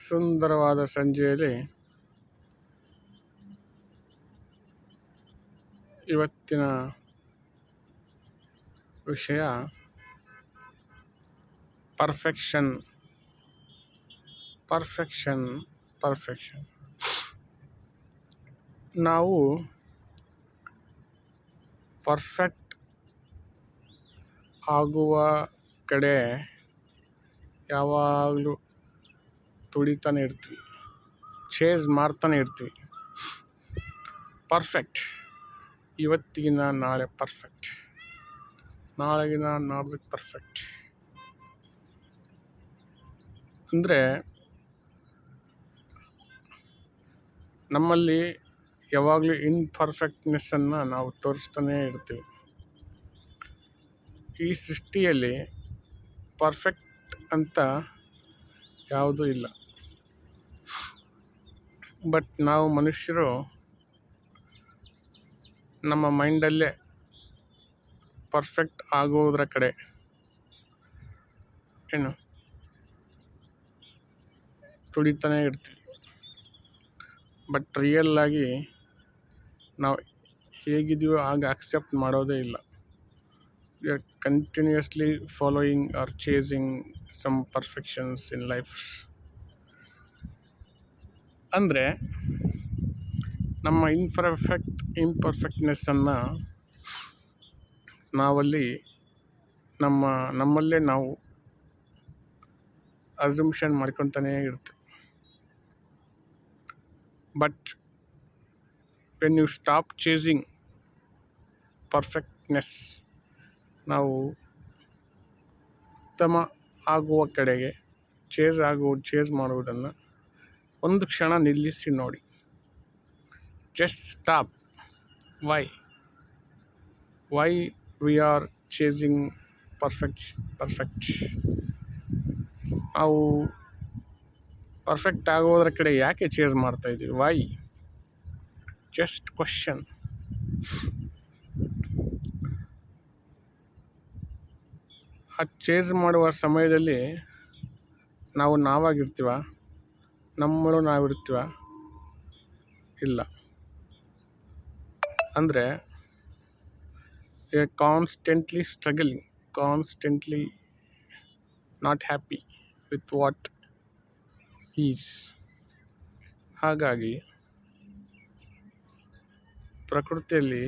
ಸುಂದರವಾದ ಸಂಜೆಯಲ್ಲಿ ಇವತ್ತಿನ ವಿಷಯ ಪರ್ಫೆಕ್ಷನ್. ನಾವು ಪರ್ಫೆಕ್ಟ್ ಆಗುವ ಕಡೆ ಯಾವಾಗಲೂ ತುಡಿತಾನೆ ಇರ್ತೀವಿ, ಚೇಸ್ ಮಾಡ್ತಾನೆ ಇರ್ತೀವಿ. ಪರ್ಫೆಕ್ಟ್, ಇವತ್ತಿಗಿನ ನಾಳೆ ಪರ್ಫೆಕ್ಟ್, ನಾಳೆಗಿನ ನಾಡ್ದಕ್ಕೆ ಪರ್ಫೆಕ್ಟ್ ಅಂದರೆ ನಮ್ಮಲ್ಲಿ ಯಾವಾಗಲೂ ಇನ್ಪರ್ಫೆಕ್ಟ್ನೆಸ್ಸನ್ನು ನಾವು ತೋರಿಸ್ತಾನೇ ಇರ್ತೀವಿ. ಈ ಸೃಷ್ಟಿಯಲ್ಲಿ ಪರ್ಫೆಕ್ಟ್ ಅಂತ ಯಾವುದೂ ಇಲ್ಲ. ಬಟ್ ನಾವು ಮನುಷ್ಯರು ನಮ್ಮ ಮೈಂಡಲ್ಲೇ ಪರ್ಫೆಕ್ಟ್ ಆಗೋದ್ರ ಕಡೆ ತುಡಿತಾನೆ ಇರ್ತೀವಿ. ಬಟ್ ರಿಯಲ್ಲಾಗಿ ನಾವು ಹೇಗಿದೆಯೋ ಆಗ ಅಕ್ಸೆಪ್ಟ್ ಮಾಡೋದೇ ಇಲ್ಲ. We are continuously following or chasing some perfections in life. ಅಂದರೆ ನಮ್ಮ ಇಂಪರ್ಫೆಕ್ಟ್ನೆಸ್ಸನ್ನು ನಮ್ಮಲ್ಲೇ ನಾವು ಅಸಂಪ್ಷನ್ ಮಾಡ್ಕೊತಾನೇ ಇರ್ತೀವಿ. But when you stop chasing perfectness, ನಾವು ಉತ್ತಮ ಆಗುವ ಕಡೆಗೆ ಚೇಸ್ ಮಾಡುವುದನ್ನು ಒಂದು ಕ್ಷಣ ನಿಲ್ಲಿಸಿ ನೋಡಿ. Just stop. Why we are chasing perfect? ನಾವು ಪರ್ಫೆಕ್ಟ್ ಆಗೋದ್ರ ಕಡೆ ಯಾಕೆ ಚೇಸ್ ಮಾಡ್ತಾಯಿದ್ದೀವಿ? ವೈ? Just question. ಆ ಚೇಸ್ ಮಾಡುವ ಸಮಯದಲ್ಲಿ ನಾವು ನಾವಾಗಿರ್ತೀವ? ನಮ್ಮಳು ನಾವಿರ್ತೀವ? ಇಲ್ಲ. ಅಂದರೆ constantly struggling, constantly not happy with what is. ಹಾಗಾಗಿ ಪ್ರಕೃತಿಯಲ್ಲಿ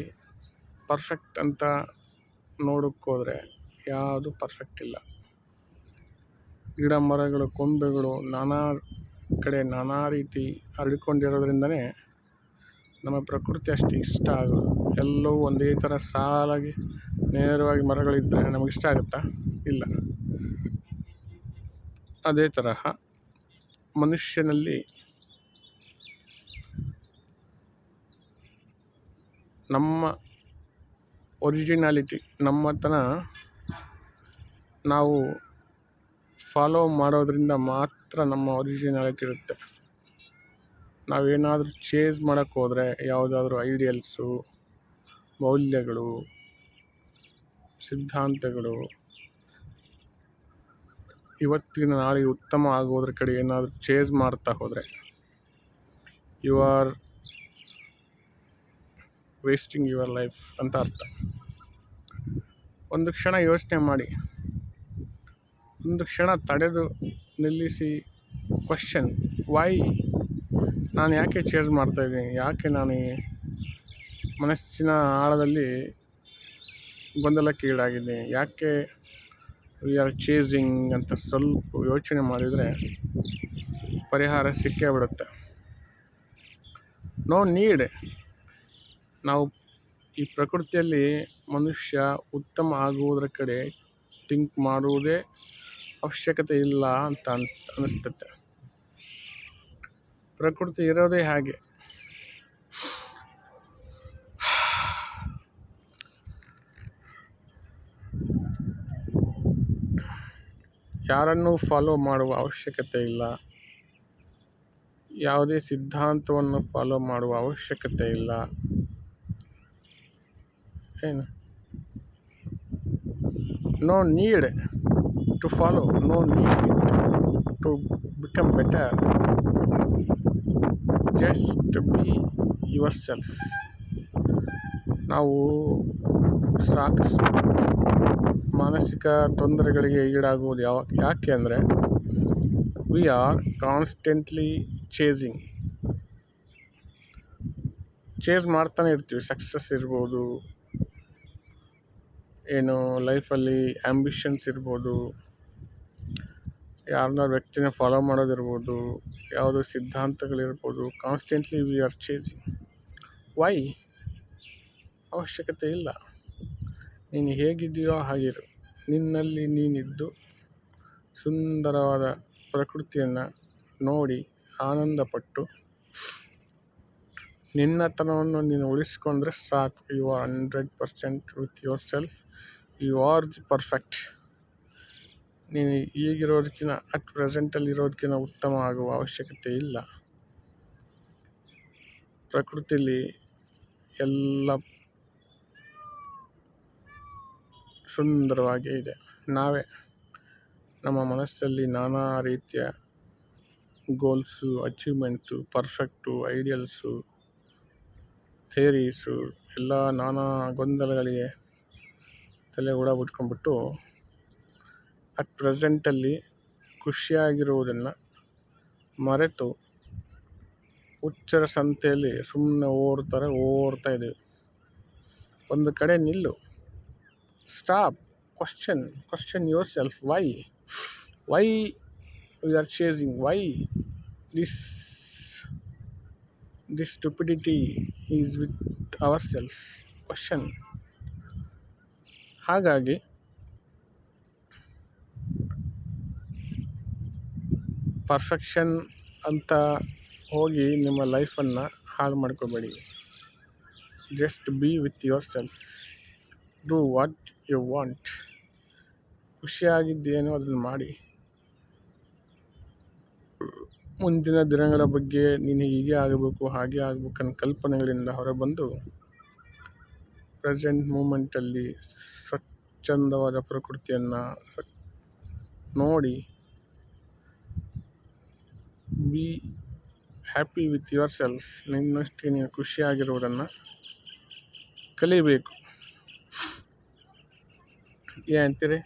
ಪರ್ಫೆಕ್ಟ್ ಅಂತ ನೋಡೋಕ್ಕೋದ್ರೆ ಯಾವುದು ಪರ್ಫೆಕ್ಟ್ ಇಲ್ಲ. ಗಿಡ ಮರಗಳು, ಕೊಂಬೆಗಳು ನಾನಾ ಕಡೆ ನಾನಾ ರೀತಿ ಹರಡಿಕೊಂಡಿರೋದ್ರಿಂದನೇ ನಮ್ಮ ಪ್ರಕೃತಿ ಅಷ್ಟು ಇಷ್ಟ ಆಗೋದು. ಎಲ್ಲವೂ ಒಂದೇ ಥರ ಸಾಲಾಗಿ ನೇರವಾಗಿ ಮರಗಳಿದ್ದರೆ ನಮಗಿಷ್ಟ ಆಗುತ್ತಾ? ಇಲ್ಲ. ಅದೇ ತರಹ ಮನುಷ್ಯನಲ್ಲಿ ನಮ್ಮ ಒರಿಜಿನಾಲಿಟಿ, ನಮ್ಮತನ ನಾವು ಫಾಲೋ ಮಾಡೋದ್ರಿಂದ ಮಾತ್ರ ನಮ್ಮ ಒರಿಜಿನಾಲಿಟಿ ಇರುತ್ತೆ. ನಾವೇನಾದರೂ ಚೇಸ್ ಮಾಡೋಕ್ಕೆ ಹೋದರೆ ಯಾವುದಾದ್ರೂ ಐಡಿಯಲ್ಸು, ಮೌಲ್ಯಗಳು, ಸಿದ್ಧಾಂತಗಳು, ಇವತ್ತಿನ ನಾಳೆ ಉತ್ತಮ ಆಗೋದ್ರ ಕಡೆ ಏನಾದರೂ ಚೇಸ್ ಮಾಡ್ತಾ ಹೋದರೆ you are wasting your life ಅಂತ ಅರ್ಥ. ಒಂದು ಕ್ಷಣ ಯೋಚನೆ ಮಾಡಿ, ಒಂದು ಕ್ಷಣ ತಡೆದು ನಿಲ್ಲಿಸಿ ಕ್ವಶನ್. ವೈ? ನಾನು ಯಾಕೆ ಚೇಸ್ ಮಾಡ್ತಾಯಿದ್ದೀನಿ? ಯಾಕೆ ನಾನು ಈ ಮನಸ್ಸಿನ ಆಳದಲ್ಲಿ ಗೊಂದಲಕ್ಕೆ ಈಡಾಗಿದ್ದೀನಿ? ಯಾಕೆ ವಿ ಆರ್ ಚೇಸಿಂಗ್ ಅಂತ ಸ್ವಲ್ಪ ಯೋಚನೆ ಮಾಡಿದರೆ ಪರಿಹಾರ ಸಿಕ್ಕೇ ಬಿಡುತ್ತೆ. No need. ನಾವು ಈ ಪ್ರಕೃತಿಯಲ್ಲಿ ಮನುಷ್ಯ ಉತ್ತಮ ಆಗುವುದರ ಕಡೆ ಥಿಂಕ್ ಮಾಡುವುದೇ ಅವಶ್ಯಕತೆ ಇಲ್ಲ ಅಂತ ಅನಿಸ್ತತೆ. ಪ್ರಕೃತಿ ಇರೋದೇ ಹಾಗೆ. ಯಾರನ್ನೂ ಫಾಲೋ ಮಾಡುವ ಅವಶ್ಯಕತೆ ಇಲ್ಲ. ಯಾವುದೇ ಸಿದ್ಧಾಂತವನ್ನು ಫಾಲೋ ಮಾಡುವ ಅವಶ್ಯಕತೆ ಇಲ್ಲ. ಏನು? No need to follow, no need. To become better. Just be yourself. ನಾವು ಸಾಕಷ್ಟು ಮಾನಸಿಕ ತೊಂದರೆಗಳಿಗೆ ಈಡಾಗುವುದು ಯಾಕೆ ಅಂದರೆ ವಿ ಆರ್ ಕಾನ್ಸ್ಟೆಂಟ್ಲಿ ಚೇಸ್ ಮಾಡ್ತಾನೆ ಇರ್ತೀವಿ. ಸಕ್ಸಸ್ ಇರ್ಬೋದು, ಏನು ಲೈಫಲ್ಲಿ ಆ್ಯಂಬಿಷನ್ಸ್ ಇರ್ಬೋದು, ಯಾರನ್ನ ವ್ಯಕ್ತಿನ ಫಾಲೋ ಮಾಡೋದಿರ್ಬೋದು, ಯಾವುದೋ ಸಿದ್ಧಾಂತಗಳಿರ್ಬೋದು. Constantly we are chasing. Why? ಅವಶ್ಯಕತೆ ಇಲ್ಲ. ನೀನು ಹೇಗಿದ್ದೀಯೋ ಹಾಗಿರು. ನಿನ್ನಲ್ಲಿ ನೀನಿದ್ದು ಸುಂದರವಾದ ಪ್ರಕೃತಿಯನ್ನು ನೋಡಿ ಆನಂದಪಟ್ಟು ನಿನ್ನತನವನ್ನು ನೀನು ಉಳಿಸ್ಕೊಂಡ್ರೆ ಸಾಕು. You are 100% with yourself. You are the perfect. ನೀನು ಈಗಿರೋದಕ್ಕಿಂತ ಅಟ್ ಪ್ರೆಸೆಂಟಲ್ಲಿ ಇರೋದಕ್ಕಿಂತ ಉತ್ತಮ ಆಗುವ ಅವಶ್ಯಕತೆ ಇಲ್ಲ. ಪ್ರಕೃತಿಲಿ ಎಲ್ಲ ಸುಂದರವಾಗೇ ಇದೆ. ನಾವೇ ನಮ್ಮ ಮನಸ್ಸಲ್ಲಿ ನಾನಾ ರೀತಿಯ ಗೋಲ್ಸು, ಅಚೀವ್ಮೆಂಟ್ಸು, ಪರ್ಫೆಕ್ಟು, ಐಡಿಯಲ್ಸು, ಥೇರೀಸು ಎಲ್ಲ ನಾನಾ ಗೊಂದಲಗಳಿಗೆ ತಲೆ ಕೂಡ ಬಿಟ್ಕೊಂಡ್ಬಿಟ್ಟು ಅಟ್ ಪ್ರೆಸೆಂಟಲ್ಲಿ ಖುಷಿಯಾಗಿರುವುದನ್ನು ಮರೆತು ಹುಚ್ಚರ ಸಂತೆಯಲ್ಲಿ ಸುಮ್ಮನೆ ಓಡ್ತಾ ಇದ್ದೀವಿ. ಒಂದು ಕಡೆ ನಿಲ್ಲು. Stop. Question yourself. Why we are chasing? Why this stupidity is with ourselves? Question. ಹಾಗಾಗಿ ಪರ್ಫೆಕ್ಷನ್ ಅಂತ ಹೋಗಿ ನಿಮ್ಮ ಲೈಫನ್ನು ಹಾಳು ಮಾಡ್ಕೋಬೇಡಿ. Just be with yourself. Do what you want. ಖುಷಿಯಾಗಿದ್ದೇನೋ ಅದನ್ನು ಮಾಡಿ. ಮುಂದಿನ ದಿನಗಳ ಬಗ್ಗೆ ನೀನು ಹೀಗೆ ಆಗಬೇಕು, ಹಾಗೆ ಆಗಬೇಕು ಅನ್ನೋ ಕಲ್ಪನೆಗಳಿಂದ ಹೊರಬಂದು ಪ್ರೆಸೆಂಟ್ ಮೂಮೆಂಟಲ್ಲಿ ಸ್ವಚ್ಛಂದವಾದ ಪ್ರಕೃತಿಯನ್ನು ನೋಡಿ be happy with yourself. ನಿನ್ನಷ್ಟೇ ನೀನು ಖುಷಿಯಾಗಿರುವುದನ್ನು ಕಲಿಬೇಕು. ಏನಂತೀರಿ?